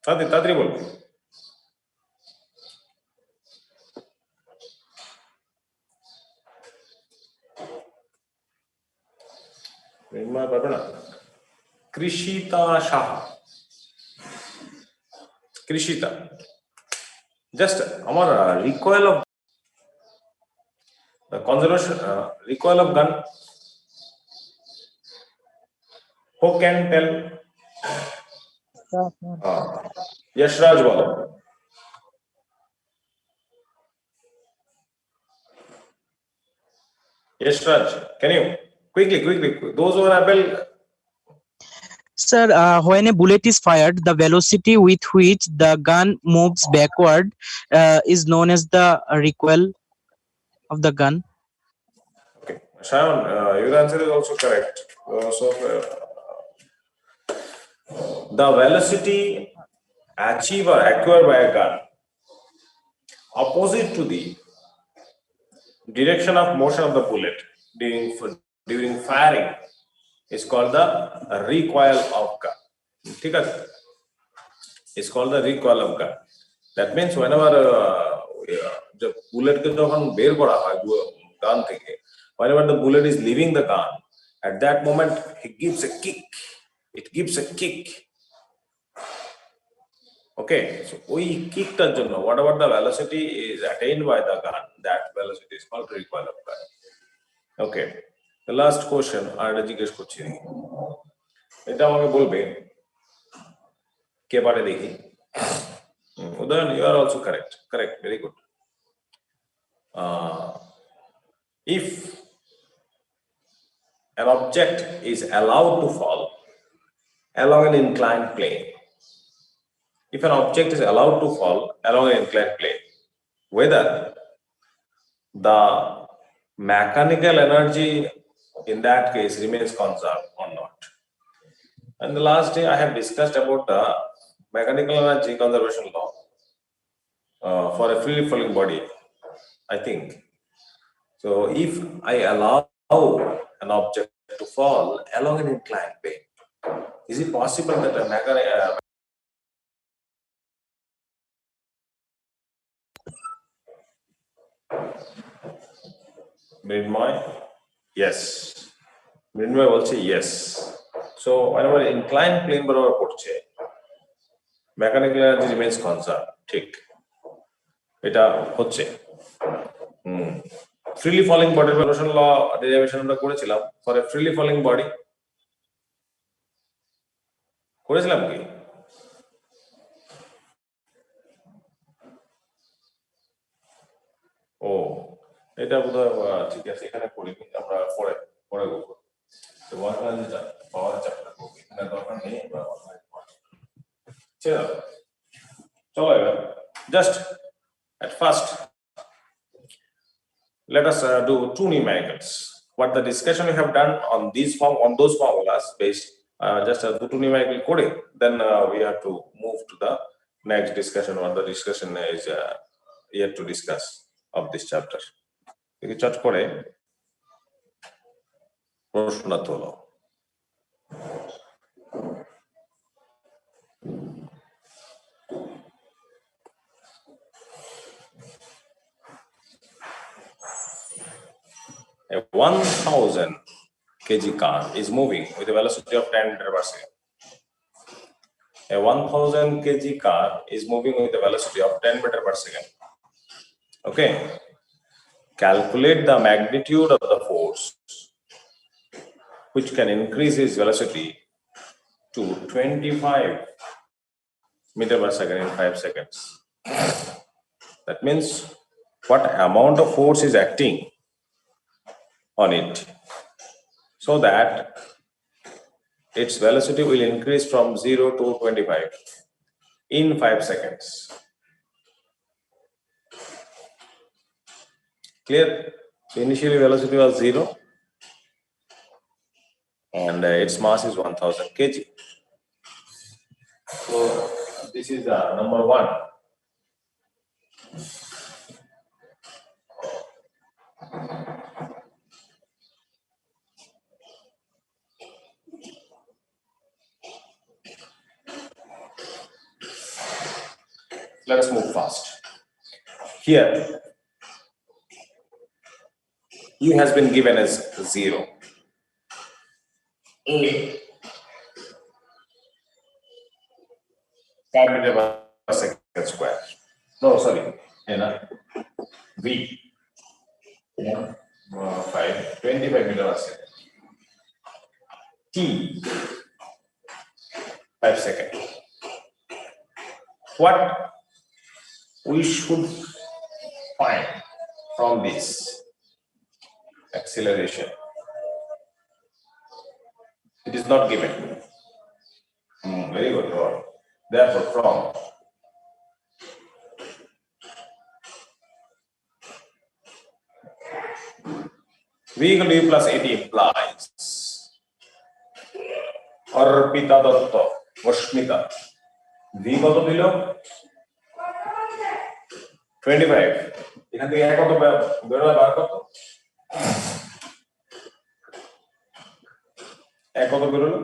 তাড়াতাড়ি বলবো। পারবে না। কৃষিতা সাহা, কৃষিতা, জাস্ট আমার recoil of conservation, recoil of gun. Who can tell? Yashraj bolo. Yashraj, can you quickly? Those who are able. Sir, when a bullet is fired, the velocity with which the gun moves backward is known as the recoil of the gun. Okay, Shayan, your answer is also correct. The velocity achieved or acquired by a gun opposite to the direction of motion of the bullet during firing is called the recoil of gun. ঠিক আছে? It's called the recoil of gun. That means whenever the bullet ke jokhon ber kora hoy gun theke, whenever the bullet is leaving the gun, at that moment it gives a kick. It gives a kick. Okay, so ওই কিকটার জন্য whatever the velocity is attained by the gun, that velocity is called recoil of gun. Okay, the last question আরেকটা জিজ্ঞেস করছি, এটা আমাকে বলবে কে পারে দেখি। Udayan, you are also correct, very good. If an object is allowed to fall along an inclined plane, if an object is allowed to fall along an inclined plane, whether the mechanical energy in that case remains conserved or not. And the last day I have discussed about the mechanical energy conservation law for a free falling body, I think. So if I allow an object to fall along an inclined plane, is it possible that a Mridmoy? Yes. Mridmoy also yes. So whenever inclined plane barobar porche, mechanical energy remains conserved. ঠিক, এটা হচ্ছে freely falling body motion law derivation আমরা করেছিলাম for a freely falling body, করেছিলাম কি? ও, এটা বোধহয় ঠিক আছে, এখানে করিনি, আমরা পরে করবো। তো ওয়ান যেটা পাওয়ার চ্যাপ্টার করবো, এখানে দরকার নেই। চলো এবার just at first let us do two numericals. What the discussion we have done on those formulas based just two numerical kore, then we have to move to the next discussion. What the discussion is yet to discuss of this chapter. You chat kore প্রশ্ন তোলো। A 1000 kg car is moving with a velocity of 10 meters per second. A 1000 kg car is moving with a velocity of 10 meters per second. Okay. Calculate the magnitude of the force which can increase its velocity to 25 meters per second in 5 seconds. That means what amount of force is acting on it so that its velocity will increase from 0 to 25 in 5 seconds. Clear? So initially velocity was 0 and its mass is 1000 kg. So this is number 1. Let us move fast. Here, U has been given as 0. A 5 meter per second square. No, sorry. V 25 meter per second. T 5 seconds. What we should find from this acceleration? It is not given. Very good, Lord. Therefore, from V equal to U plus AT implies Arpita Datta, Vashmita. V কত দিল 25 এখান থেকে এক কত বেরোয় বার কত এক কত বেরোলো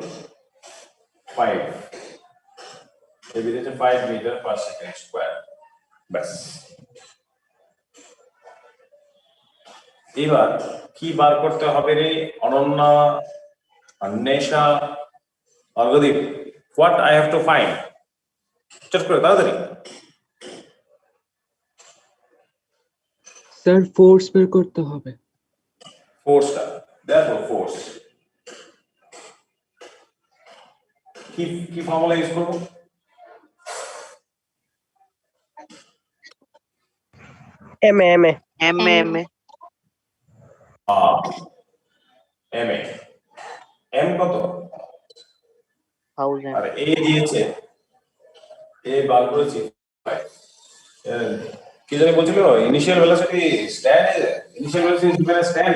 5 এই বিদেশে 5 মিটার পার সেকেন্ড স্কয়ার বাস এবার কি বার করতে হবে রে Ananya Anwesha Arghadeep what I have to find চট করে তাড়াতাড়ি স্যার ফোর্স বের করতে হবে ফোর্সটা therefore force কি ফর্মুলা ইউজ করব এম এ এম কত থাউজেন্ড আর এ দিয়েছে এ বার করেছি কি জানি বলছিল initial velocity stand initial velocity is given stand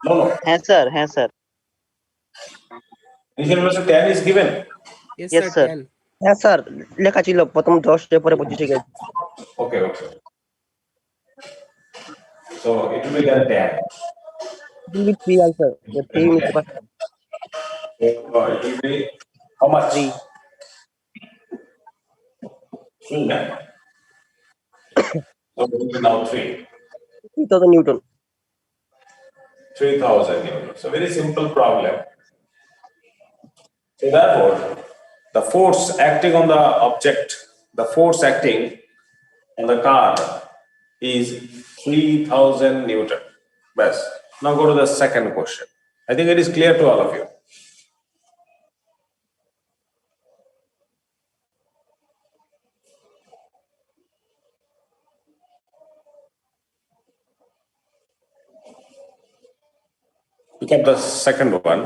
no হ্যাঁ sir initial velocity tan is given Yes, sir. হ্যাঁ স্যার লেখা ছিল প্রথম 10 পরে 25 গেছে okay so it will be then tan দিবি 3 আনসার 3 নিতে পারছি it will be how much 3 3 na? So it will be now 3 3000 Newton 3000 newton. So very simple problem. So therefore, the force acting on the object, the force acting on the car is 3000 newton. Best. Now go to the second question. I think it is clear to all of you. Look at the second one.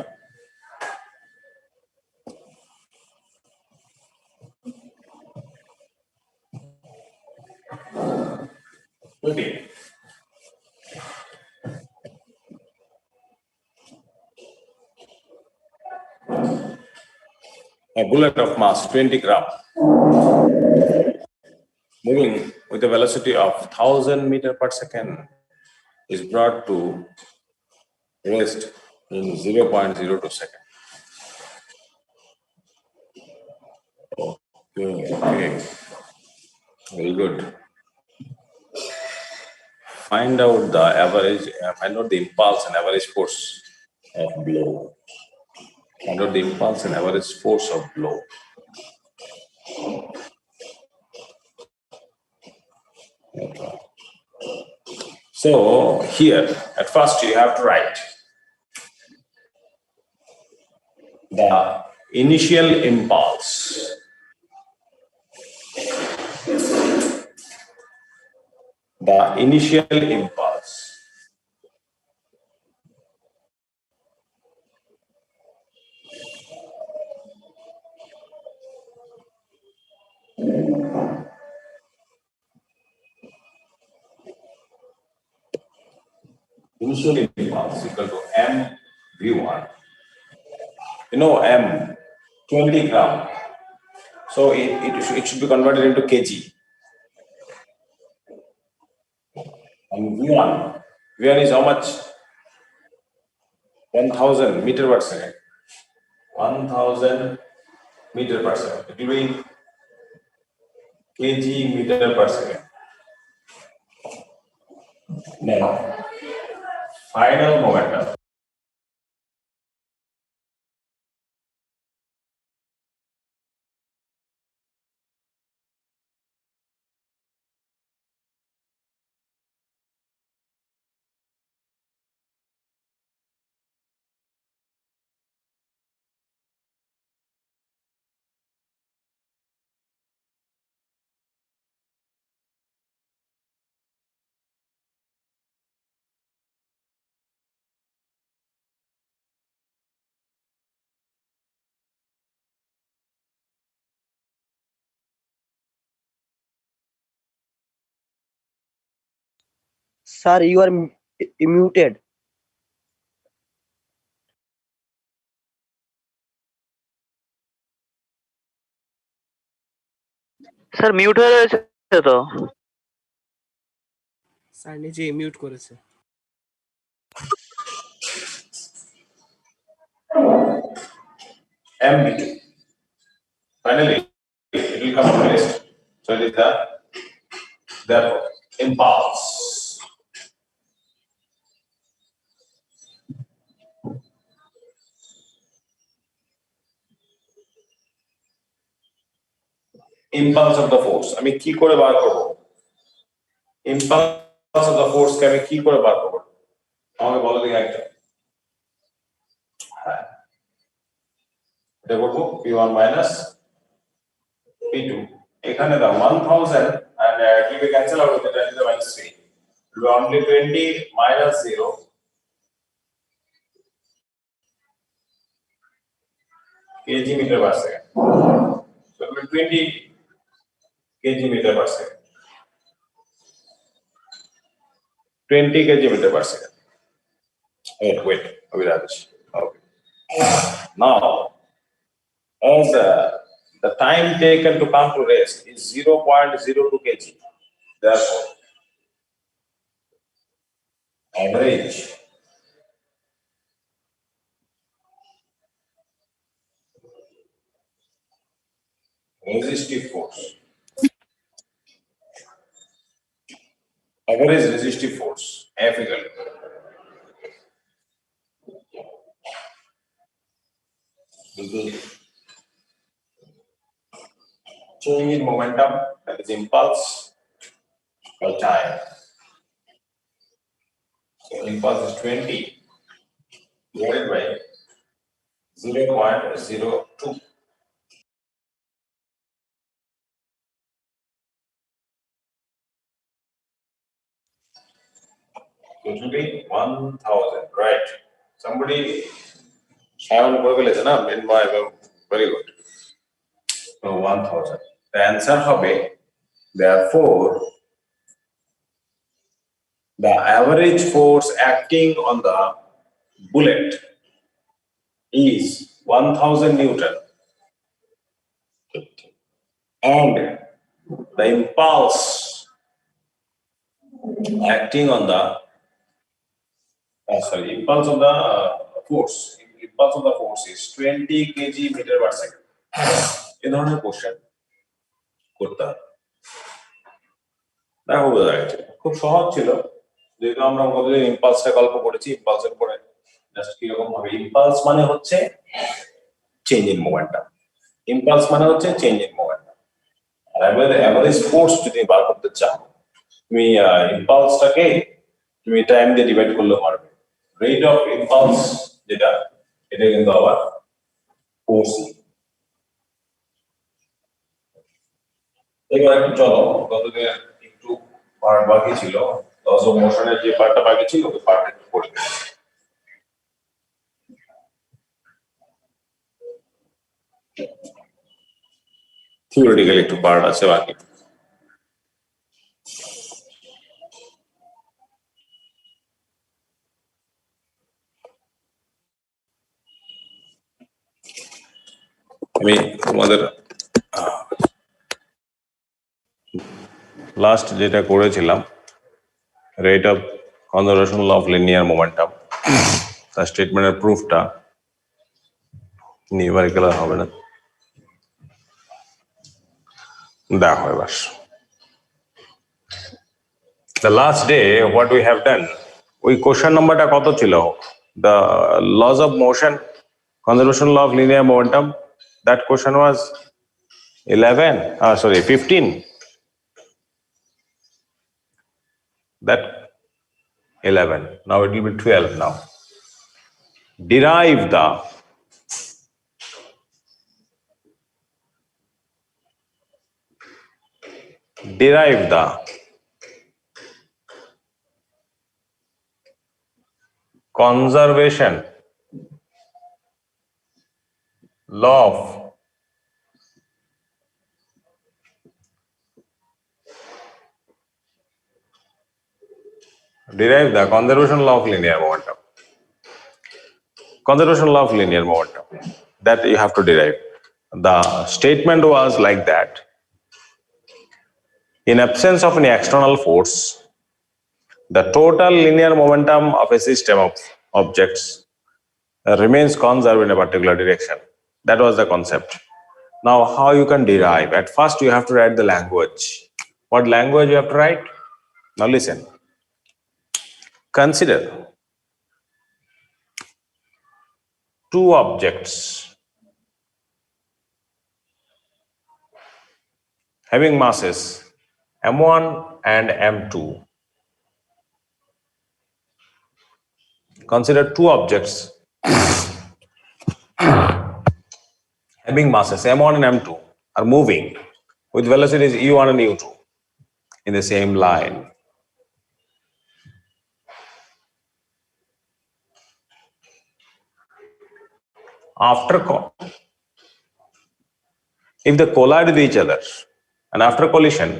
Okay. A bullet of mass 20 gram moving with a velocity of 1000 meter per second is brought to rest in 0.02 second. Okay. Very good. Find out the average, find out the impulse and average force of blow. Find out the impulse and average force of blow. So here, at first you have to write the initial impulse. The initial impulse. Initial impulse equal to m v1. You know m 20 gram. So it should be converted into kg. And v1 is how much? 1000 meter per second. 1000 meter per second. It will be kg meter per second. Now, final momentum. Sir, you are muted. Sir mute হয়ে রয়েছে তো। Sir নিজেই mute করেছে। MB2. Finally, it will come to rest. So it is therefore impulse. Impulse of the force. আমি কি করে বার করব? Impulse of the force কে আমি কি করে বার করব? আমাকে বলো দেখি একটা। এটা করব P1 minus P2. এখানে দাও 1000 and it will be cancel out with the 10 to the minus 3. It will be only 20 minus 0. kg meter per second. So it will be 20 kg meter per second. 20 kg meter per second. Wait, Abhiraj. Okay. Now, as the time taken to come to rest is 0.02 kg, therefore, average resistive force. Average resistive force, F equal to change in momentum, that is impulse by time. So impulse is 20 divided by 0.02. So it will be 1000, right? Somebody haven't calculated, na? Very good. So 1000. The answer হবে, therefore, the average force acting on the bullet is 1000 Newton. And the impulse acting on the impulse of the force. Impulse of the force is 20 kg meter per second. এই ধরনের question করতে হবে। দেখো বোঝা যাচ্ছে খুব সহজ ছিল, যেহেতু আমরা কতদিন ইম্পালসটা গল্প করেছি। ইম্পালসের উপরে জাস্ট কিরকম ভাবে, ইম্পালস মানে হচ্ছে চেঞ্জ ইন মোমেন্টাম। ইম্পালস মানে হচ্ছে চেঞ্জ ইন মোমেন্টাম। আর অ্যাভারেজ ফোর্স যদি বার করতে চাও, তুমি ইম্পালসটাকে তুমি টাইম দিয়ে ডিভাইড করলে পারবে। রেট অফ ইম্পালস যেটা, এটা কিন্তু আবার ফোর্স। এবার একটু চলো, গতদিন একটু পার্ট বাকি ছিল, লস অফ মোশনের যে পার্টটা বাকি ছিল ওই পার্টটা একটু পড়ে থিওরিটিক্যাল একটু পার্ট আছে বাকি। আমি তোমাদের লাস্ট যেটা করেছিলাম, rate of conservation law of linear momentum, তার স্টেটমেন্টের প্রুফটা নিউমেরিক্যাল হবে না। দেখো এবার the last day what we have done ওই কোশ্চেন নাম্বারটা কত ছিল the laws of motion conservation law of linear momentum that question was 15 that 11 now it will be 12 now derive the conservation law of derive the conservation law of linear momentum. Conservation law of linear momentum that you have to derive. The statement was like that. In absence of any external force, the total linear momentum of a system of objects remains conserved in a particular direction. That was the concept. Now, how you can derive? At first, you have to write the language. What language you have to write? Now, listen. Consider two objects having masses m1 and m2. Consider two objects having masses m1 and m2 are moving with velocities u1 and u2 in the same line. If they collide with each other and after collision,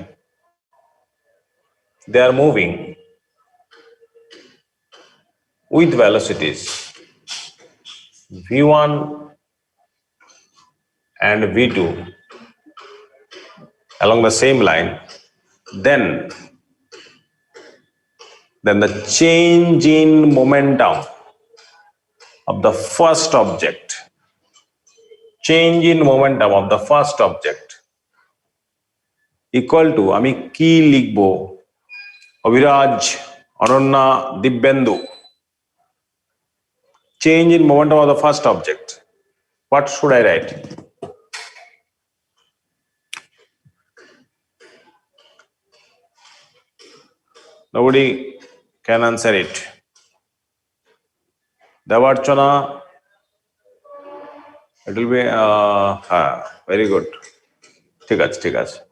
they are moving with velocities v1 and v2 along the same line, then the change in momentum of the first object, equal to আমি কি লিখবো Abhiraj Ananya Dibyendu change in momentum of the first object. What should I write? Nobody can answer it. Devarchana, it will be very good. ঠিক আছে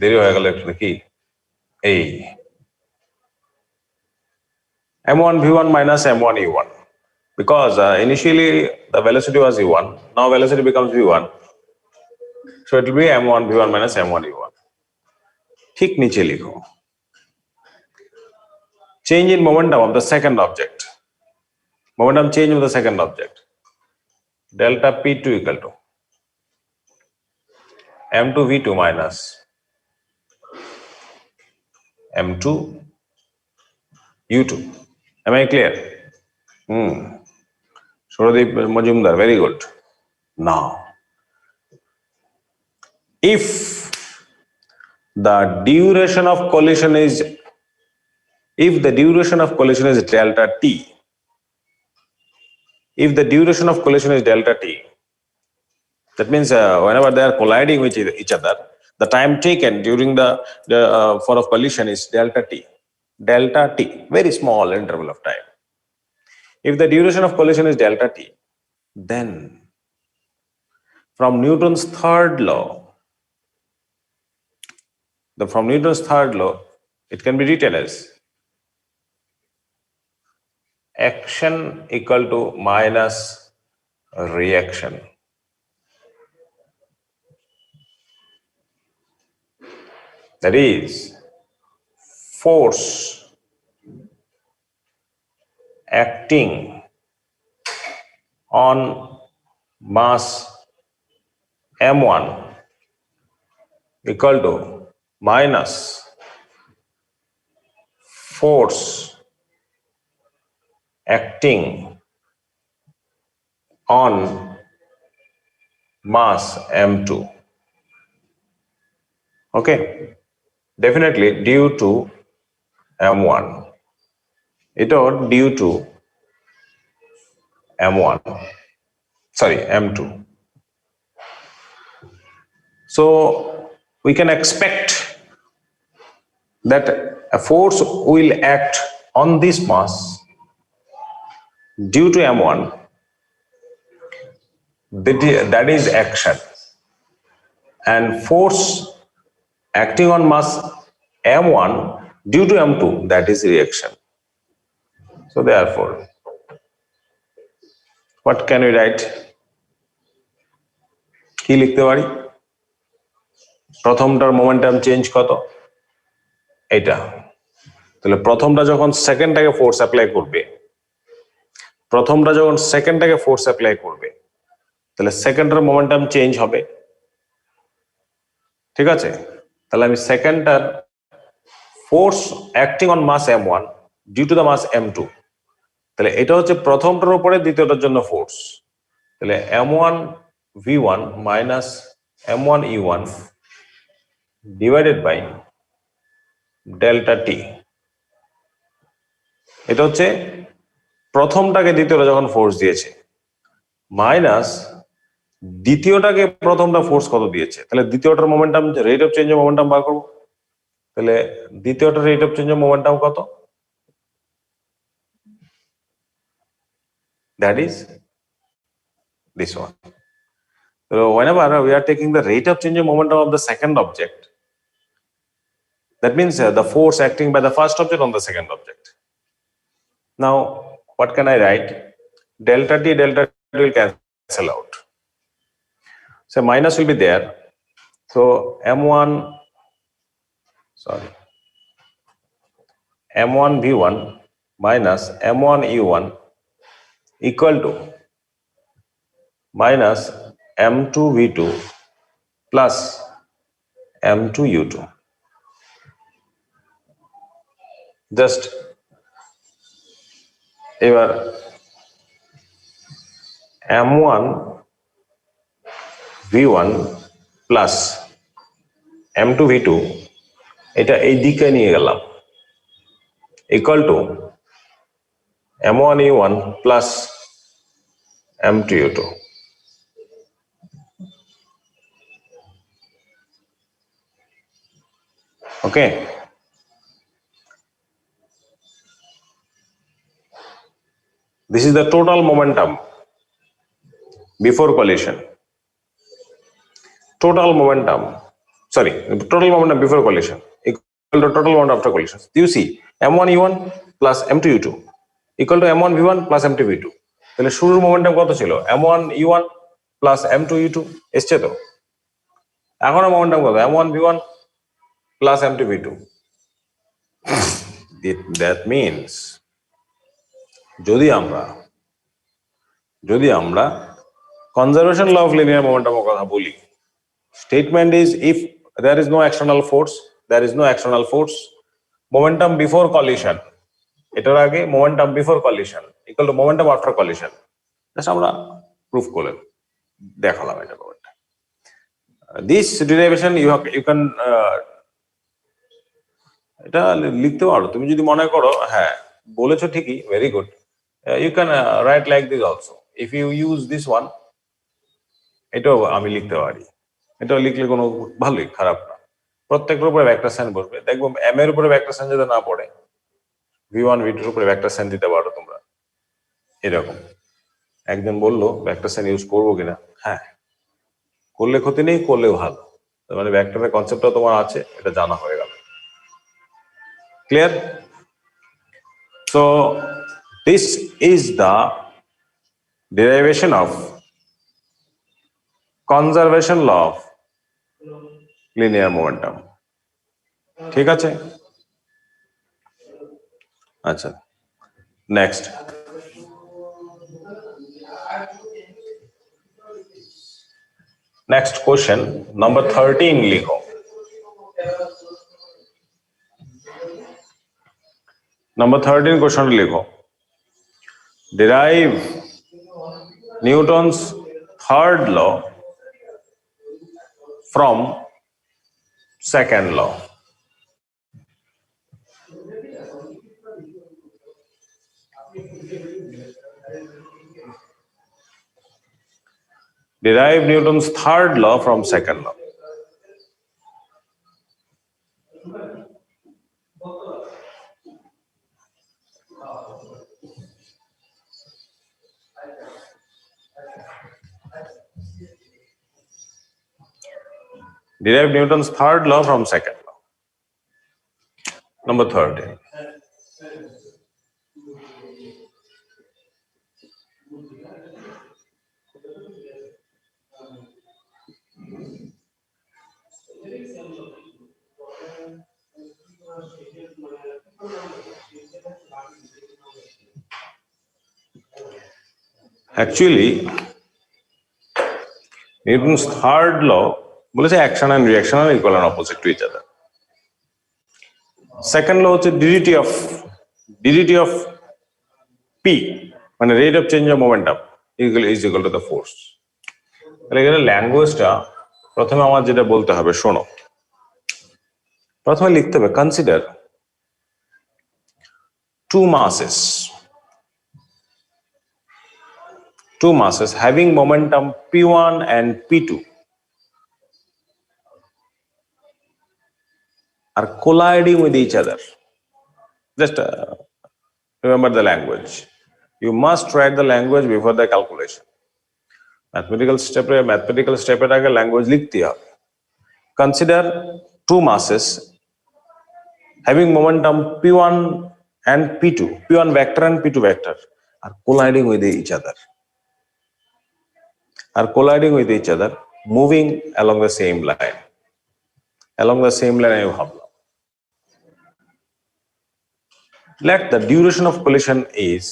দেরি হয়ে গেল একটু কি এই m1 v1 minus m1 u1 because initially the velocity was u1, now velocity becomes v1, so it will be m1 v1 minus m1 u1. ঠিক নিচে লিখো change in momentum of the second object, momentum change of the second object, delta p2 equal to m2 v2 minus m2 u2. Am I clear? Suradip Majumdar, very good. Now, if the duration of collision is delta t, that means whenever they are colliding with each other, the time taken during the for of collision is delta t, very small interval of time. If the duration of collision is delta t, then from Newton's third law, it can be written as action equal to minus reaction. That is, force acting on mass m1 equal to minus force acting on mass m2. Okay, definitely due to m1, এটা due to m1, sorry, m2. So we can expect that a force will act on this mass due to m1, that is action, and force acting on mass m1 due to m2, that is reaction. So therefore, what can we write? কি লিখতে পারি? প্রথমটার momentum change কত? এটা। তাহলে প্রথমটা যখন সেকেন্ডটাকে force apply করবে, তাহলে সেকেন্ডটার মোমেন্টাম চেঞ্জ হবে। ঠিক আছে, তাহলে আমি সেকেন্ডটার force acting on mass m1 due to the mass m2, তাহলে এটা হচ্ছে প্রথমটার উপরে দ্বিতীয়টার জন্য ফোর্স। তাহলে m1 v1 minus m1 e1 divided by delta T. এটা হচ্ছে প্রথমটাকে দ্বিতীয়টা যখন ফোর্স দিয়েছে, মাইনাস দ্বিতীয়টাকে প্রথমটা ফোর্স কত দিয়েছে। তাহলে দ্বিতীয়টার momentum, rate of change of momentum বার করবো। তাহলে দ্বিতীয়টার rate of change of momentum কত? That is this one. So whenever we are taking the rate of change of momentum of the second object, that means the force acting by the first object on the second object. Now what can I write? Delta t will cancel out, so minus will be there. So m1 v1 minus m1 e1 equal to minus m2 v2 plus m2 u2. Just এবার m1 v1 plus m2 v2 এটা এই দিকে নিয়ে গেলাম, equal to m1 e1 plus m2 u2. Okay, this is the total momentum before collision. Total momentum before collision equal to total momentum after collision. Do you see? m1 e1 plus m2 u2 equal to m1 v1 plus m2 v2. তাহলে শুরুর momentum কত ছিল? m1 e1 plus m2 u2 এসছে তো। এখনো momentum কত? m1 v1 plus m2 v2. That means যদি আমরা conservation law of linear momentum এর কথা বলি, statement is if there is no external force, momentum before collision, এটার আগে momentum before collision equal to momentum after collision. Just আমরা proof করে দেখালাম এটা ব্যাপারটা। This derivation you can এটা লিখতে পারো তুমি যদি মনে করো হ্যাঁ বলেছো ঠিকই, very good. You can write like this also. If you use this one, এটাও আমি লিখতে পারি। এটা লিখলে কোনো ভালোই, খারাপ না। প্রত্যেকটার উপরে ভেক্টর সাইন বসবে। দেখবো m এর উপরে ভেক্টর সাইন যদি না পড়ে, v1 v2 এর উপরে ভেক্টর সাইন দিতে পারো তোমরা। এরকম একজন বললো ভেক্টর সাইন ইউজ করবো কিনা, হ্যাঁ করলে ক্ষতি নেই, করলে ভালো। মানে ভেক্টরের কনসেপ্টটা তোমার আছে, এটা জানা হয়ে গেল। Clear? So this is the derivation of conservation law of linear momentum. ঠিক আছে? আচ্ছা, নেক্সট কোশ্চেন নাম্বার 13 লিখো। Number 13 question লিখো। Derive Newton's third law from second law. Derive Newton's third law from second law. Derive Newton's third law from second law. Number 13. Actually, Newton's third law বলেছে action and reaction are equal and opposite to each other. Second law হচ্ছে ddt of p মানে rate of change of momentum is equal to the force. তাহলে এখানে ল্যাঙ্গুয়েজটা প্রথমে আমার যেটা বলতে হবে, শোনো, প্রথমে লিখতে হবে consider two masses having momentum p1 and p2 are colliding with each other. Just remember the language. You must write the language before the calculation. Mathematical step আগে language লিখতে হবে. Consider two masses having momentum p1 and p2, p1 vector and p2 vector are colliding with each other. Moving along the same line. Along the same line I ভাবলাম. Let the duration of collision is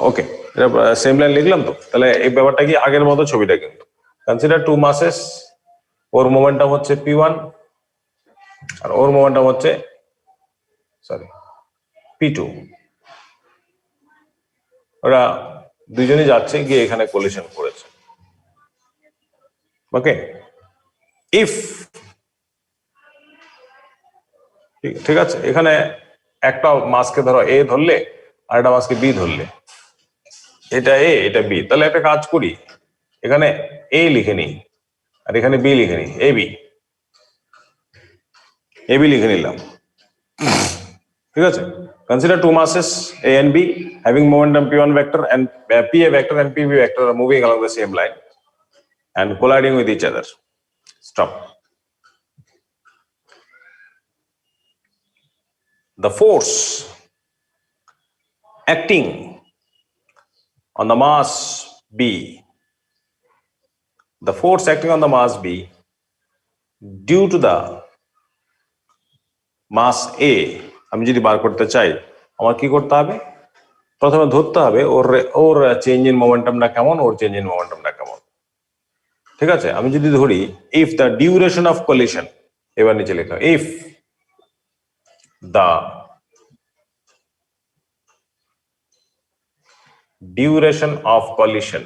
okay. Same line লিখলাম তো, তাহলে এই ব্যাপারটা কি আগের মতো ছবিটা কিন্তু. Consider two masses, ওর momentum হচ্ছে p1 আর ওর momentum হচ্ছে p2. ওরা দুইজনই যাচ্ছে গিয়ে এখানে collision করেছে. ওকে, ইফ ঠিক আছে, এখানে একটা মাসকে ধরো এ ধরলে আর একটা মাসকে বি ধরলে, এটা এ এটা বি, তাহলে একটা কাজ করি, এখানে এ লিখে নিই আর এখানে বি লিখে নিই, এ বি লিখে নিলাম, ঠিক আছে. Consider two masses A and B having momentum p1 vector and pa vector and pb vector are moving along the same line and colliding with each other. Stop. The force acting on the mass B, due to the mass A, আমি যদি বার করতে চাই আমার কি করতে হবে, প্রথমে ধরতে হবে ওর চেঞ্জ ইন মোমেন্টামটা কেমন, ঠিক আছে. আমি যদি ধরি if the duration of collision, এবার নিচে লেখা, if the duration of collision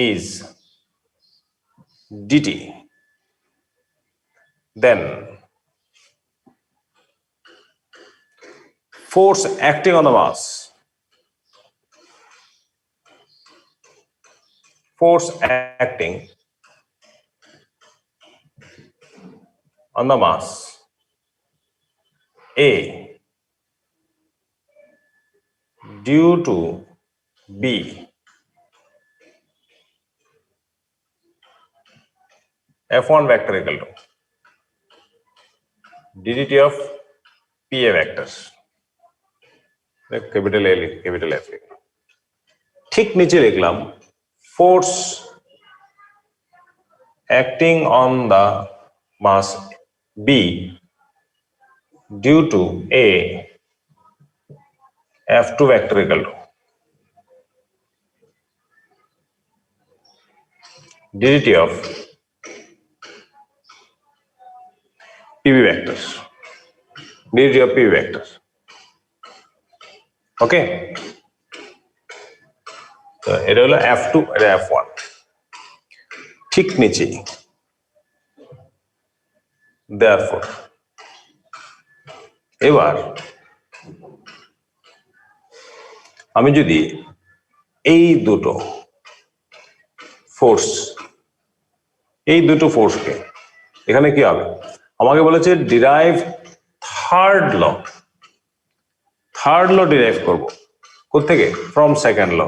is dt, then force acting on the mass A due to B F1 vector equal to ddt of PA vectors, capital A capital F. ঠিক নিচে লিখলাম force acting on the mass B due to A F2 vector equal to ddt of PB vectors. Okay. তো এটা হলো F2, এটা F1, ঠিক নিচে। Therefore, এবার আমি যদি এই দুটো ফোর্সকে এখানে কি হবে, আমাকে বলেছে ডিরাইভ থার্ড ল ডিরাইভ করব কোত্থেকে, ফ্রম সেকেন্ড ল।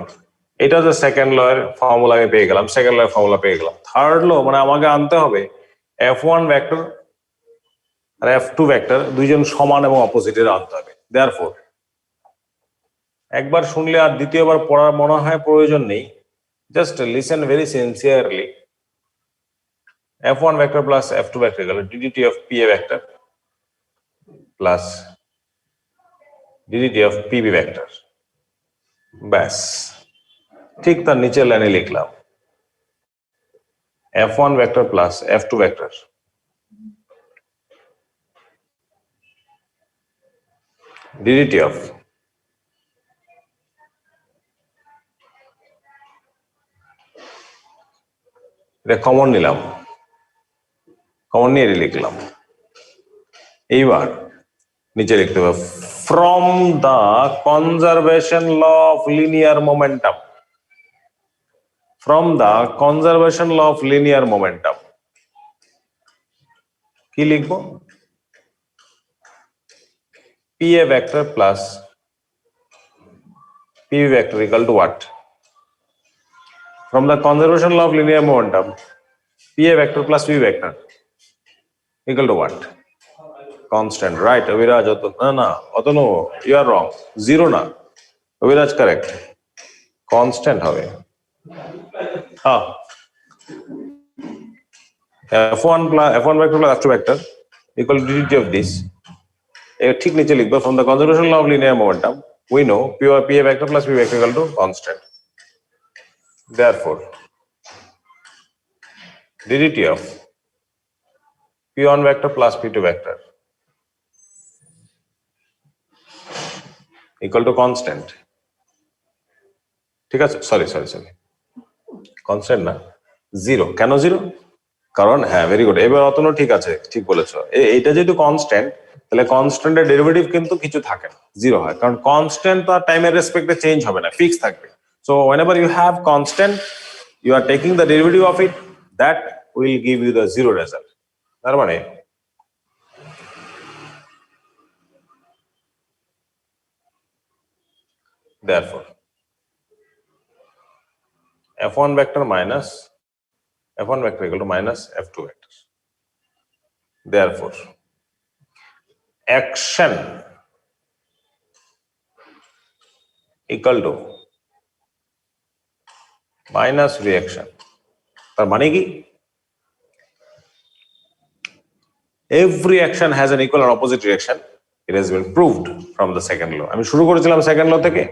এটা যে সেকেন্ড ল এর ফর্মুলা আমি পেয়ে গেলাম, সেকেন্ড ল এর ফর্মুলা পেয়ে গেলাম। থার্ড ল মানে আমাকে আনতে হবে F1 ভেক্টর আর F2 ভেক্টর দুইজন সমান এবং অপোজিটের আনতে হবে। দেয়ারফোর একবার শুনলে আর দ্বিতীয়বার পড়ার মনে হয় প্রয়োজন নেই। Just listen very sincerely. F1 vector plus F2 vector equal to ddt of PA vector plus ddt of PB vector. ব্যাস ঠিক তার নিচের লাইনে লিখলাম F1 vector plus F2 vector ddt of এটা কমন নিলাম, কমন নিয়ে লিখলাম। এইবার নিচে লিখতে হবে from the conservation law of linear momentum, from the conservation law of linear momentum কি লিখবো, PA vector plus PB vector equal to what? From the conservation law of linear momentum, PA vector plus PB vector equal to what? Constant, right? Aviraj, no, Otano, you are wrong. Zero na. Aviraj, correct. Constant হবে। F1 vector plus F2 vector equal to ddt of this. ঠিক নিচে লিখবো from the conservation law of linear momentum, we know PA vector plus PB vector equal to constant. Therefore, ddt of P1 vector plus P2 vector equal to constant. ঠিক আছে, sorry constant না, zero. কেন zero? কারণ হ্যাঁ, very good, এবার অতনো ঠিক আছে, ঠিক বলেছো। এইটা যেহেতু কনস্ট্যান্ট, তাহলে কনস্ট্যান্টের ডেরিভেটিভ কিন্তু কিছু থাকে না, জিরো হয়। কারণ কনস্ট্যান্ট তো আর টাইমের রেসপেক্টে চেঞ্জ হবে না, ফিক্স থাকবে। So whenever you have constant, you are taking the derivative of it, that will give you the zero result. তার মানে therefore F1 vector minus F1 vector equal to minus F2 vector. Therefore, action equal to minus reaction. তার মানে কি? Every action has an equal and opposite reaction. It has been proved from the second law. আমি শুরু করেছিলাম second law থেকে,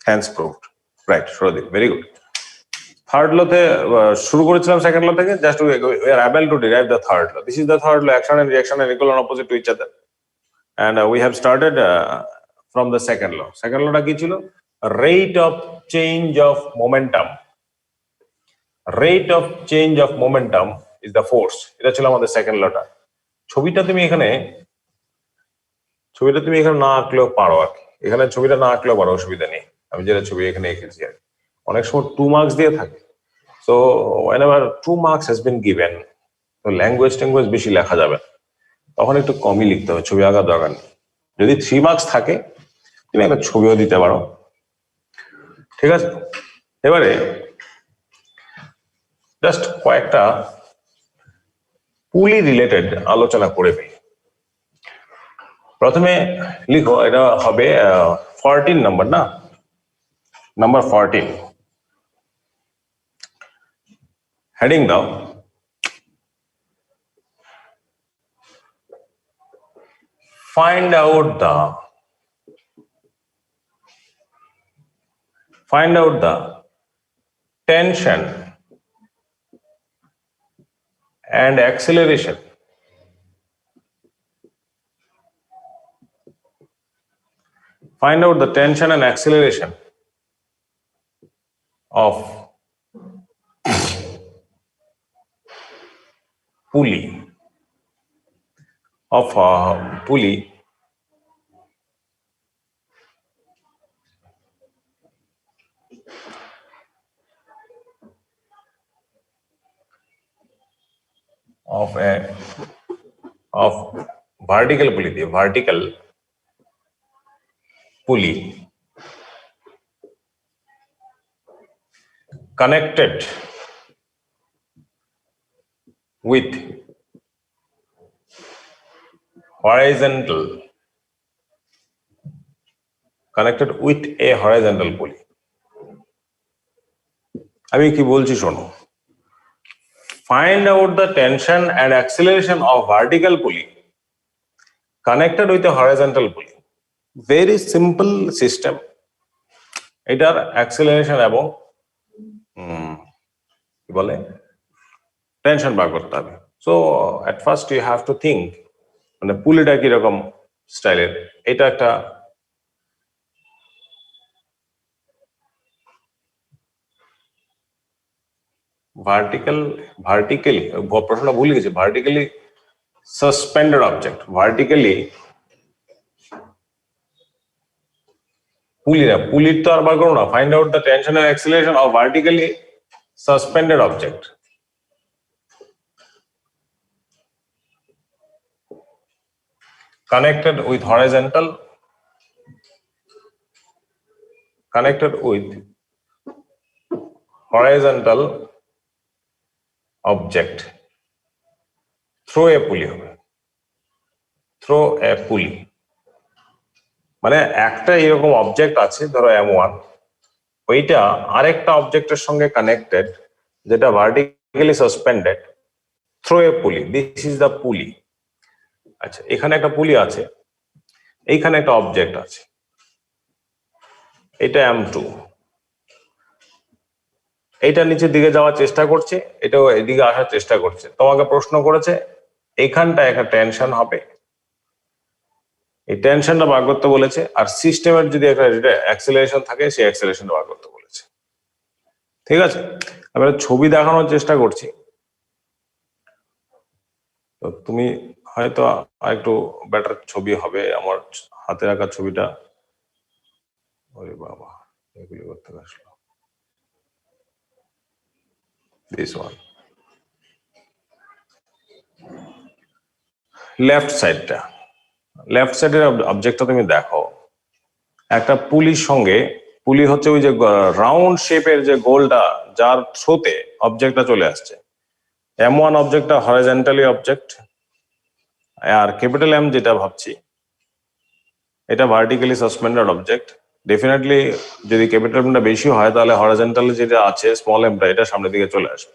hence proved. Right, Shrodhi, very good. Third law তে শুরু করেছিলাম সেকেন্ড ল থেকে, just we are able to derive the third law. This is the third law, action and reaction are equal and opposite to each other. And we have started from the second law. Second law টা কি ছিল? Rate of change of momentum. Rate of change of momentum is the force. এটা ছিল আমাদের second লটা। ছবিটা তুমি এখানে না আঁকলেও পারো আর কি, এখানে ছবিটা না আঁকলেও পারো, অসুবিধা নেই। আমি যেটা ছবি এখানে এঁকেছি আর অনেক সময় 2 মার্কস দিয়ে থাকে। So whenever 2 marks has been given, তো ল্যাঙ্গুয়েজ বেশি লেখা যাবে, তখন একটু কমই লিখতে হবে, ছবি আঁকার দরকার নেই। যদি 3 মার্কস থাকে তুমি একটা ছবিও দিতে পারো, ঠিক আছে? এবারে জাস্ট কয়েকটা পুলি রিলেটেড আলোচনা করে ফেলি। প্রথমে লিখো, এটা হবে 14 নাম্বার, না, নাম্বার 14, হেডিং দাও find out the tension and acceleration of pulley of vertical pulley connected with horizontal pulley. আমি কি বলছি শোনো, find out the tension and acceleration of vertical pulley connected with a horizontal pulley. Very simple system. এটার acceleration এবং কি বলে tension বার করতে হবে। So at first you have to think মানে পুলিটা কিরকম স্টাইলের। এটা একটা ভার্টিক্যালি প্রশ্নটা ভুলে গেছি, ভার্টিক্যালি সাসপেন্ডেড অবজেক্ট, ভার্টিক্যালি পুলি না, পুলির তো আর বার করো না। Find out the tension and acceleration of vertically suspended object. connected with horizontal object through a pulley হবে, through a pulley মানে একটা এরকম অবজেক্ট আছে ধরো M1, ওইটা আরেকটা অবজেক্টের সঙ্গে কানেক্টেড যেটা ভার্টিক্যালি সাসপেন্ডেড থ্রু এ পুলি। দিস ইজ দ্য পুলি। আচ্ছা, এখানে একটা পুলি আছে, এইখানে একটা অবজেক্ট আছে, এটা M2, এইটা নিচের দিকে যাওয়ার চেষ্টা করছে, এটাও এদিকে আসার চেষ্টা করছে। তোমাকে প্রশ্ন করেছে এইখানটা একটা টেনশন হবে, এই টেনশনটা বার করতে বলেছে, আর সিস্টেমের যদি একটা অ্যাক্সিলারেশন থাকে সেই অ্যাক্সিলারেশনটা বার করতে বলেছে। ঠিক আছে, আমি একটা ছবি দেখানোর চেষ্টা করছি, তো তুমি হয়তো আরেকটু বেটার ছবি হবে। আমার হাতে রাখা ছবিটা, ওরে বাবা এগুলি করতে আসলো, দিস ওয়ান লেফট সাইডের অবজেক্টটা তুমি দেখো, একটা পুলির সঙ্গে, পুলি হচ্ছে ওই যে রাউন্ড শেপের যে গোলটা যার থ্রুতে অবজেক্টটা চলে আসছে। M1 অবজেক্টটা হরিজন্টালি অবজেক্ট, আর ক্যাপিটাল M যেটা ভাবছি এটা ভার্টিক্যালি সাসপেন্ডেড অবজেক্ট। ডেফিনেটলি যদি ক্যাপিটাল এমটা বেশি হয় তাহলে হরিজন্টালি যেটা আছে স্মল এমটা এটা সামনের দিকে চলে আসবে।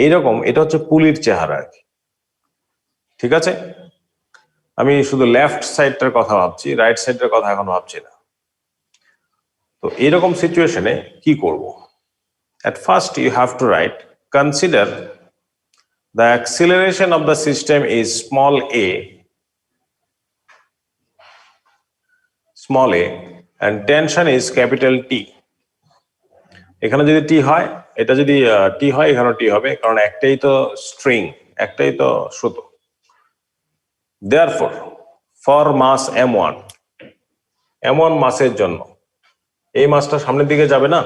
এইরকম এটা হচ্ছে পুলির চেহারা আর কি। ঠিক আছে, আমি শুধু লেফট সাইডটার কথা ভাবছি, রাইট সাইডের কথা এখন ভাবছি না। তো এইরকম সিচুয়েশনে কি করব? At first you have to write, consider the acceleration of the system is small a and tension is capital T. এখানে যদি টি হয়, এটা যদি টি হয়, এখানে টি হবে, কারণ একটাই তো স্ট্রিং, একটাই তো সুতো। Therefore, for mass M1 মাসের জন্য এই মাসটা সামনের দিকে যাবে না।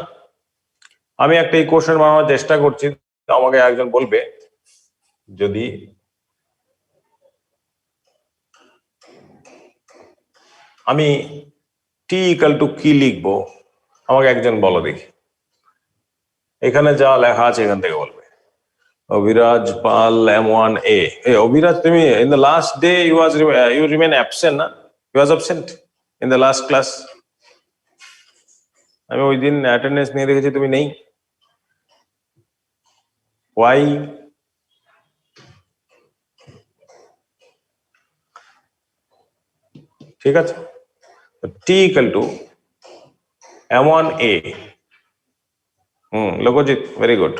আমি একটা ইকুয়েশন বানানোর চেষ্টা করছি, আমাকে একজন বলবে যদি আমি টি ইকুয়াল টু কি লিখবো, আমাকে একজন বলো দেখি। এখানে যা লেখা আছে এখান থেকে বলবে। অভিরাজ পাল M1A। অভিরাজ, তুমি in the last day you remain absent না? You was absent in the last class. আমি ওই দিন অ্যাটেন্ডেন্স নিয়ে দেখেছি তুমি নেই। Why? ঠিক আছে, T equal to M1A। Lokjit very good,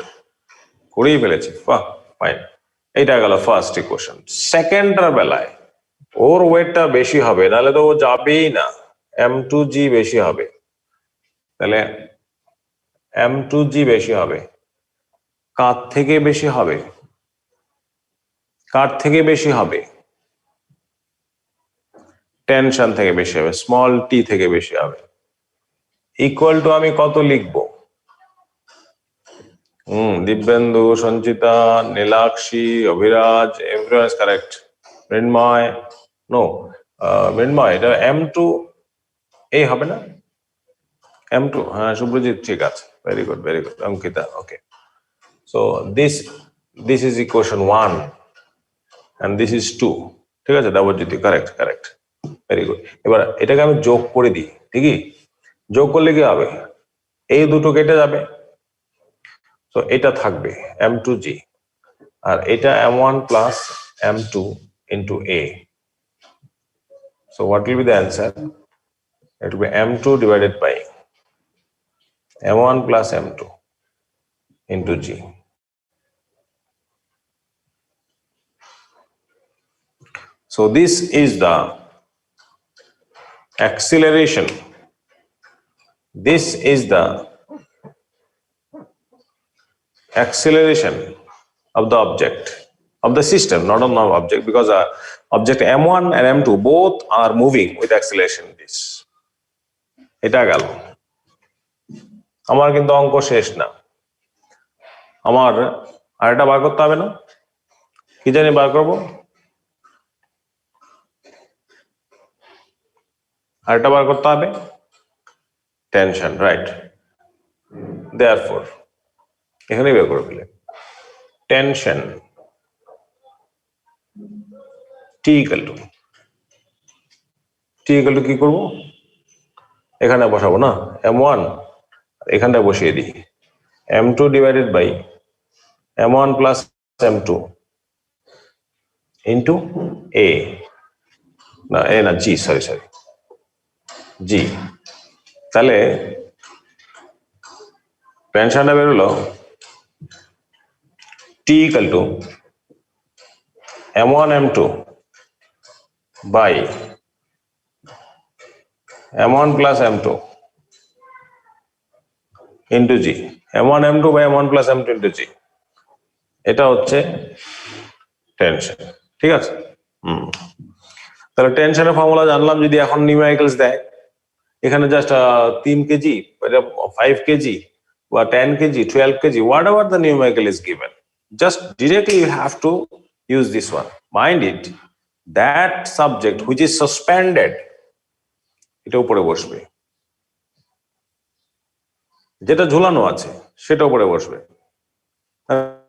করেই ফেলেছি, বাহ ফাইন। এইটা গেল ফার্স্ট ইকুয়েশন। সেকেন্ডটার বেলায় ওর ওয়েটটা বেশি হবে, নাহলে তো ও যাবেই না, M2G বেশি হবে। তাহলে M2G বেশি হবে। কার থেকে বেশি হবে? কার থেকে বেশি হবে? টেনশন থেকে বেশি হবে, স্মল টি থেকে বেশি হবে। ইকুয়াল টু আমি কত লিখবো? Dibyendu, Sanchita, Nilakshi, Abhiraj, everyone is correct. Mrinmoy, no, Mrinmoy, এটা M2 এই হবে না? M2, হ্যাঁ, শুভ্রজিৎ ঠিক আছে, very good, very good. Ankita, okay. So this is equation 1 and this is 2, ঠিক আছে? Debjyoti, correct, correct, very good. এবার এটাকে আমি যোগ করে দিই, ঠিকই? যোগ করলে কি হবে? এই দুটো কেটে যাবে, তো এটা থাকবে M2G, আর এটা M1 plus M2 into A. So what will be the answer? It will be M2 divided by M1 plus M2 into G. So this is the acceleration. This is the acceleration of the object, of the system, not of the object, because object M1 and M2 both are moving with acceleration. This এটা গেল। আমার কিন্তু অঙ্ক শেষ না, আমার আরেকটা বার করতে হবে না? কি জানি বার করবো? আরেকটা বার করতে হবে, টেনশন, রাইট? Therefore এখানে বের করে ফেলে টেনশন T equal to কি করব? এখানে বসাবো না, M1, এখানটা বসিয়ে দিই M2 divided by M1 plus M2 into A, না A না G, সরি G। তাহলে টেনশনটা বেরোলো T equal to M1 M2 by M1 plus M2 into G, M1 M2 by M1 plus M2 into G, এটা হচ্ছে tension, ঠিক আছে? তাহলে টেনশনের ফর্মুলা জানলাম। যদি এখন নিউমেরিক্যালস দেয়, এখানে জাস্ট 3 কেজি, 5 কেজি বা 10 KG, 12 KG, whatever the numerical is given, just directly you have to use this one. Mind it, that subject which is suspended, এটা উপরে বসবে, যেটা ঝুলানো আছে সেটা উপরে বসবে,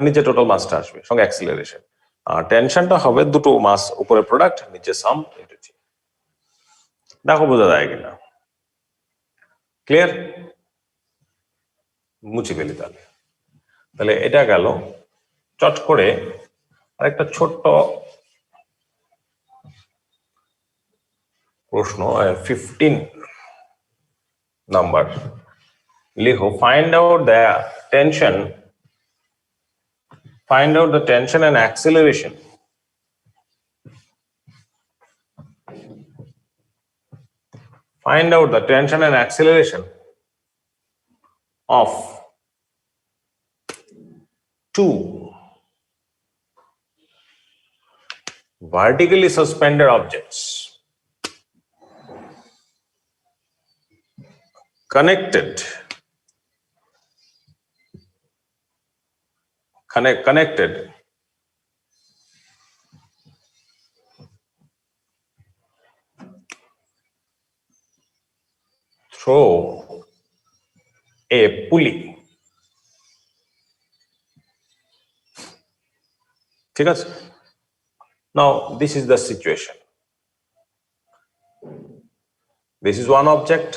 নিচে টোটাল মাসটা আসবে সঙ্গে অ্যাক্সিলারেশন। আর টেনশনটা হবে দুটো মাস উপরে প্রোডাক্ট, নিচে সাম ইনটু জি। দেখো বোঝা যায় কিনা? ক্লিয়ার? মুছে ফেলি তাহলে এটা গেল। চট করে আরেকটা ছোট্ট প্রশ্ন, 15 নাম্বার লিখো, find out the tension, find out the tension and acceleration of two vertically suspended objects connected through a pulley, ঠিক আছে? Now this is the situation. This is one object,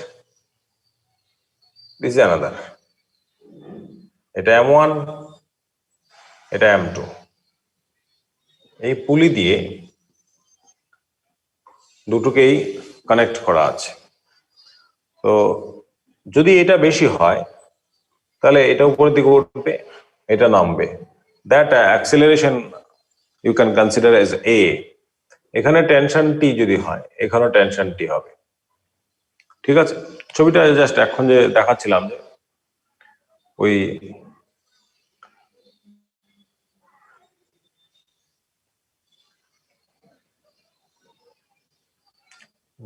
this is another. এটা M1, এটা M2। এই পুলি দিয়ে দুটোকেই connect করা আছে। তো যদি এটা বেশি হয় তাহলে এটা উপরের দিকে উঠবে, এটা নামবে। That acceleration you can consider as A। এখানে টেনশন T যদি হয়, এখানেও টেনশন T হবে, ঠিক আছে? ছবিটা জাস্ট এখন যে দেখাচ্ছিলাম, যে ওই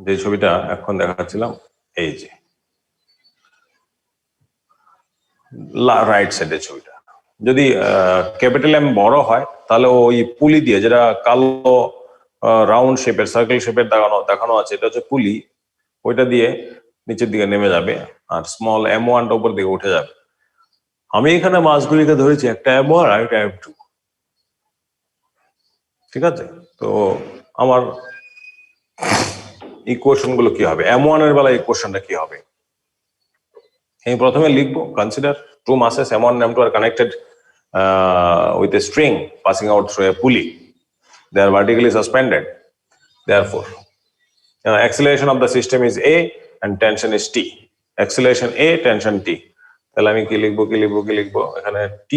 যে ছবিটা এখন দেখাচ্ছিলাম এই যে রাইট সাইডের ছবিটা, যদি ক্যাপিটাল এম বড় হয় তাহলে ওই পুলি দিয়ে, যেটা কালো রাউন্ড শেপের সার্কেল শেপের দেখানো আছে, এটা হচ্ছে পুলি, ওইটা দিয়ে নিচের দিকে নেমে যাবে আর স্মল M1টা উপর দিকে উঠে যাবে। আমি এখানে মাছগুলিকে ধরেছি, একটা M1 আর একটা M2, ঠিক আছে? তো আমার ইকুয়েশন গুলো কি হবে, M1 এর বেলা ইকুয়েশনটা কি হবে? আমি প্রথমে লিখবো, consider two masses M1 and M2 are connected with a string passing out through a pulley. They are vertically suspended. Therefore, acceleration of the system is A and tension is T. Acceleration A, tension T. তাহলে আমি কি লিখবো এখানে T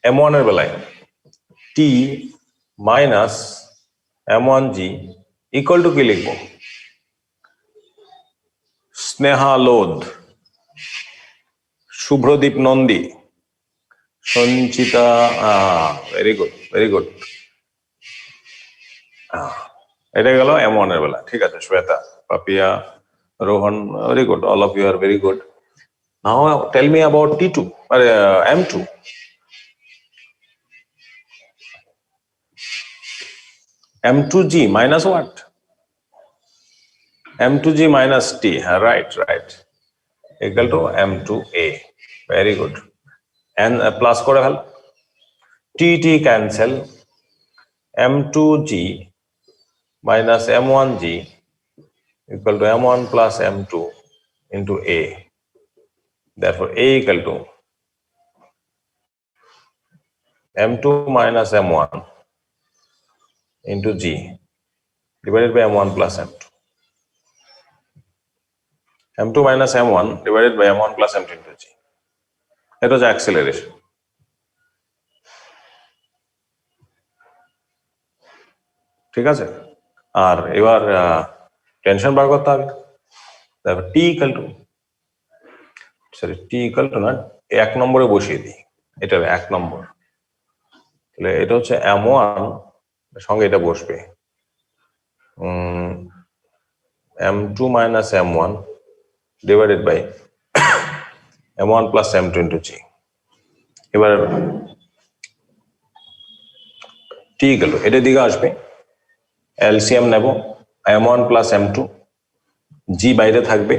M1 এর বেলায় T minus M1G equal to কি লিখবো? Sneha Lodh, Subhradeep Nandi, Sanchita, very good, এটা গেল M1 এর বেলা, ঠিক আছে? Shweta, Papiya, Rohan, very good, all of you are very good. Now tell me about T2 or M2. M2G minus what? M2G minus T, right, equal to M2A, very good. And plus করে fail, T cancel, M2G minus M1G equal to M1 plus M2 into A. Therefore, A equal to M2 minus M1 into G divided by M1 plus M2. M2 minus M1 divided by M1 plus M2 into G. এটা হচ্ছে acceleration. ঠিক আছে? আর এবার tension বার করতে হবে। তারপর T equal to না, 1 নম্বরে বসিয়ে দিই, এটা 1 নম্বর, তাহলে এটা হচ্ছে M1, সঙ্গে এটা বসবে M2 minus M1 divided by M1 plus M2 into G. এবার T গেল, এটা দিকে আসবে, LCM নেব, M1 plus M2, G বাইরে থাকবে,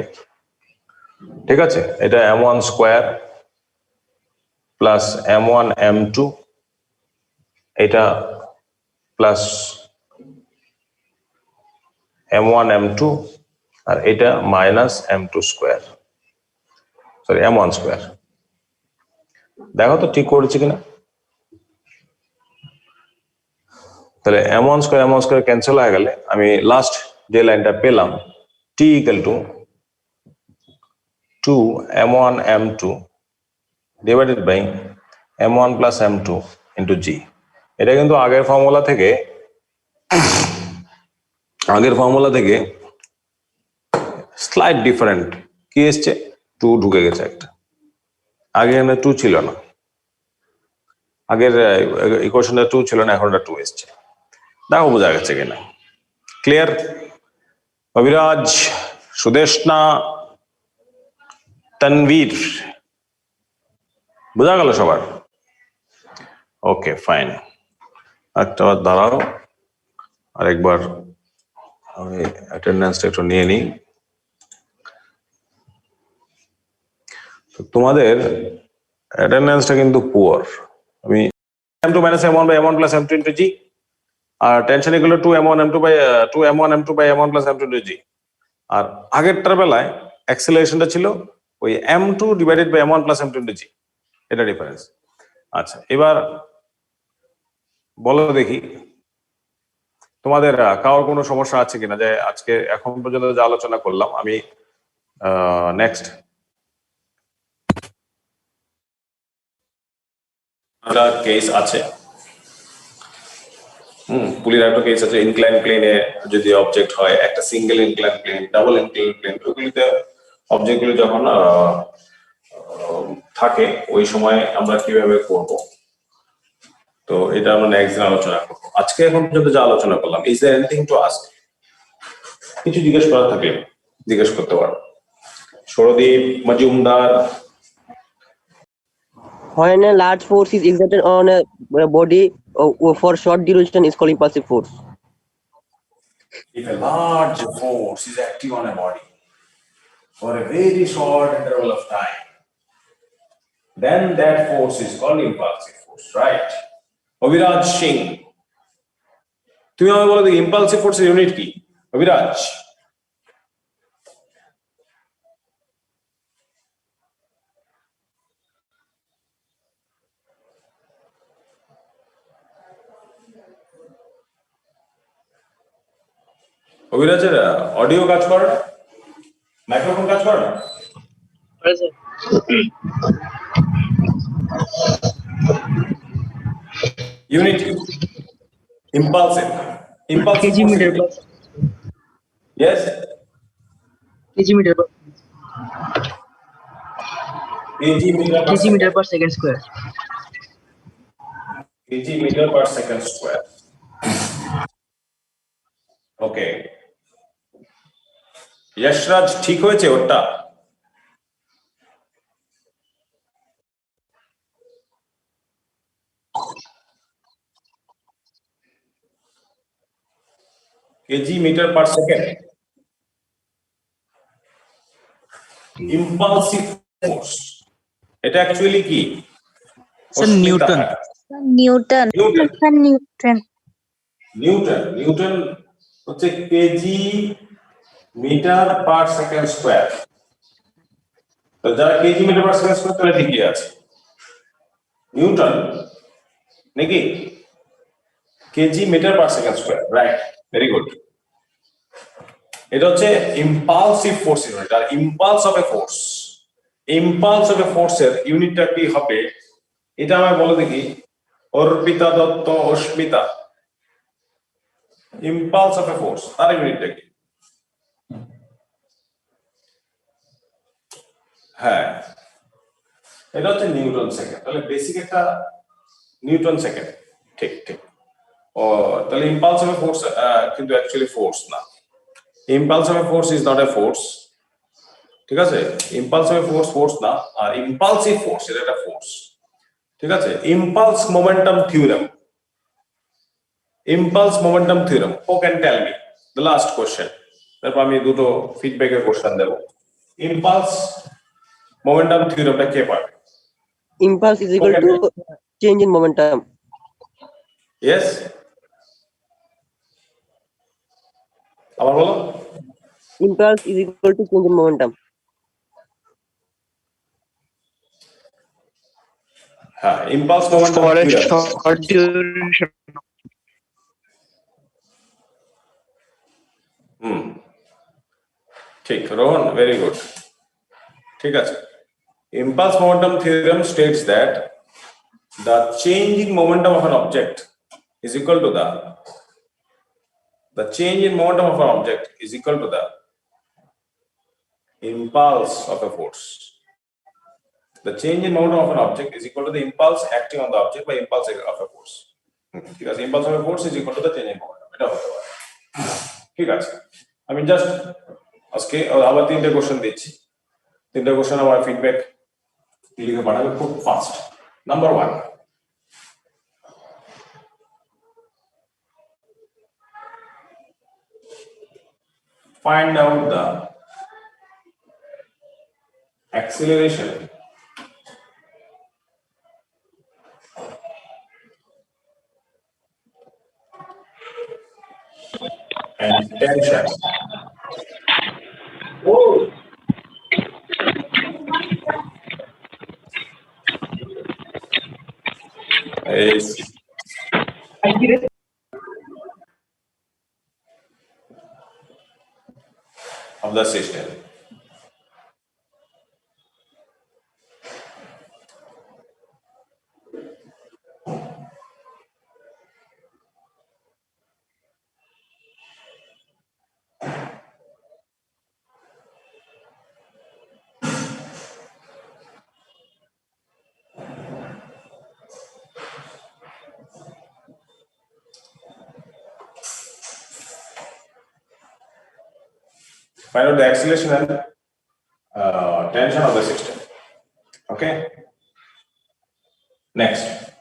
ঠিক আছে? এটা M1 square plus M1 M2, এটা প্লাস M1 M2, আর এটা minus M2 square, sorry M1 square. দেখো তো ঠিক করেছি কিনা। তাহলে M1 স্কোয়ার ক্যান্সেল হয়ে গেলে আমি লাস্ট যে লাইনটা পেলাম, T equal to 2 M1 M2 divided by M1 plus M2 into G. এটা কিন্তু আগের ফর্মুলা থেকে স্লাইট ডিফারেন্ট। কি এসছে? 2 ঢুকে গেছে একটা, আগে এখানে 2 ছিল না, আগের ইকুয়েশনে 2 ছিল না, এখন 2 এসছে। দেখো বোঝা গেছে কিনা, ক্লিয়ার? অভিরাজ, সুদেশনা, তনবীর, বোঝা গেল সবার? ওকে ফাইন, একটা বার দাঁড়াও, আরেকবার আমি অ্যাটেন্ডেন্সটা একটু নিয়ে নিই। তোমাদের অ্যাটেন্ডেন্সটা কিন্তু পুয়ার। আমি M2 minus M1 by M1 plus M2 into G, আর tension equal to 2 M1 M2 by 2 M1 M2 by M1 plus M2 into G। আর আগেরটার বেলায় অ্যাক্সেলারেশনটা ছিল ওই M2 divided by M1 plus M2 into G, এটা difference. আচ্ছা, এবার বলো দেখি তোমাদের কারোর কোনো সমস্যা আছে কিনা, যে আজকে এখন পর্যন্ত যা আলোচনা করলাম আমি নেক্সট একটা কেস আছে, পুলির একটা কেস আছে, ইনক্লাইন প্লেনে যদি অবজেক্ট হয়, একটা single incline plane, double incline plane, ওগুলিতে অবজেক্টগুলি যখন থাকে ওই সময় আমরা কিভাবে করব, তো এটা আমরা নেক্সট দিন আলোচনা করবো। আজকে এখন পর্যন্ত যা আলোচনা করলাম, is there anything to ask? কিছু জিজ্ঞেস করার থাকলে জিজ্ঞেস করতে পারো। Sourodip Majumdar, When a large force is exerted on a body for short duration is called impulsive force. if a large force is acting on a body for a very short interval of time, then that force is called impulsive force, right? Abhiraj Singh, তুমি আমাকে বলো দেখি impulsive ফোর্সের unit কি? Abhiraj. অভিরাজের audio কাজ করে না, microphone কাজ করে না। ইউনিট কি? Impulsive. Impulsive kg meter per yes, kg meter per KG metre kg meter per second square. KG metre per second square. Okay, Jashraj ঠিক হয়েছে ওটা? KG metre per second. Impulsive force এটা অ্যাকচুয়ালি কি? Sir, Newton. Newton newton. Sir newton newton newton হচ্ছে KG metre per second square. তো যারা KG metre per second square তারা ঠিকই আছে। নিউটন নাকি? KG metre per second square, right, very good. এটা হচ্ছে ইম্পালসিভ ফোর্স ইউনিট। আর impulse of a force, impulse of a ফোর্সের ইউনিটটা কি হবে এটা আমায় বলে দেখি Arpita Dutta, Asmita. Impulse of a force তার ইউনিটটা কি? হ্যাঁ, এটা হচ্ছে নিউটন সেকেন্ড। তাহলে বেসিক একটা নিউটন সেকেন্ড, ঠিক ঠিক। ও তাহলে ইম্পালস অফ এ ফোর্স কিন্তু অ্যাকচুয়ালি ফোর্স না। Impulse of a force is not a force, ঠিক আছে? Impulse of a force force না, আর ইম্পালসিভ ফোর্স এটা একটা ফোর্স, ঠিক আছে? Impulse momentum theorem, impulse momentum theorem, who can tell me the last question, তারপর আমি দুটো ফিডব্যাকের কোশ্চেন দেব। ইম্পালস মোমেন্টাম থিওরেমটা কে পারবে? Impulse is equal to change in momentum. Yes, আবার বলো। Impulse is equal to change in momentum. হ্যাঁ, impulse momentum For a theorem. short duration. ঠিক, রোহন, ভেরি গুড, ঠিক আছে। Impulse momentum theorem states that the change in momentum of an object is equal to the change in momentum of an object is equal to the impulse of a force. The change in momentum of an object is equal to the impulse acting on the object by impulse of a force. ঠিক আছে, impulse of a force is equal to the change in momentum, এটা হতে পারে। ঠিক আছে, আমি just আজকে আবার তিনটে কোশ্চেন দিচ্ছি। তিনটে কোশ্চেন আমার ফিডব্যাক লিখে পাঠাবে খুব fast. Number 1, find out the acceleration and tension is of the system. Find out the acceleration and tension of the system. Okay. Next.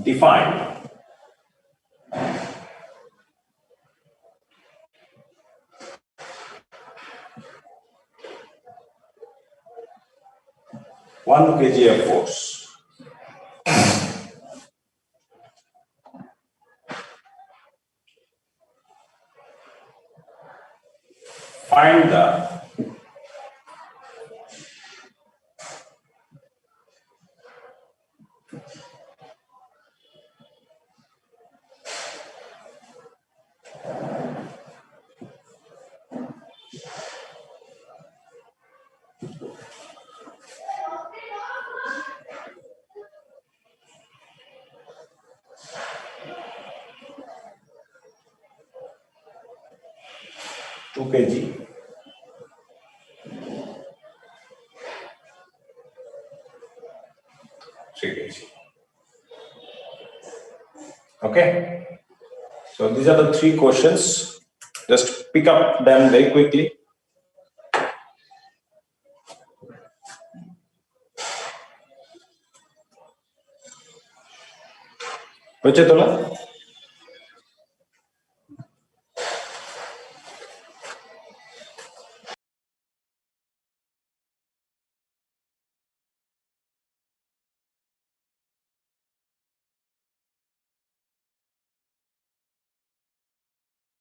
Define. One kg of force. Find the two kg. 3 kg. Okay. So these are the three questions. Just pick up them very quickly. Vachetola?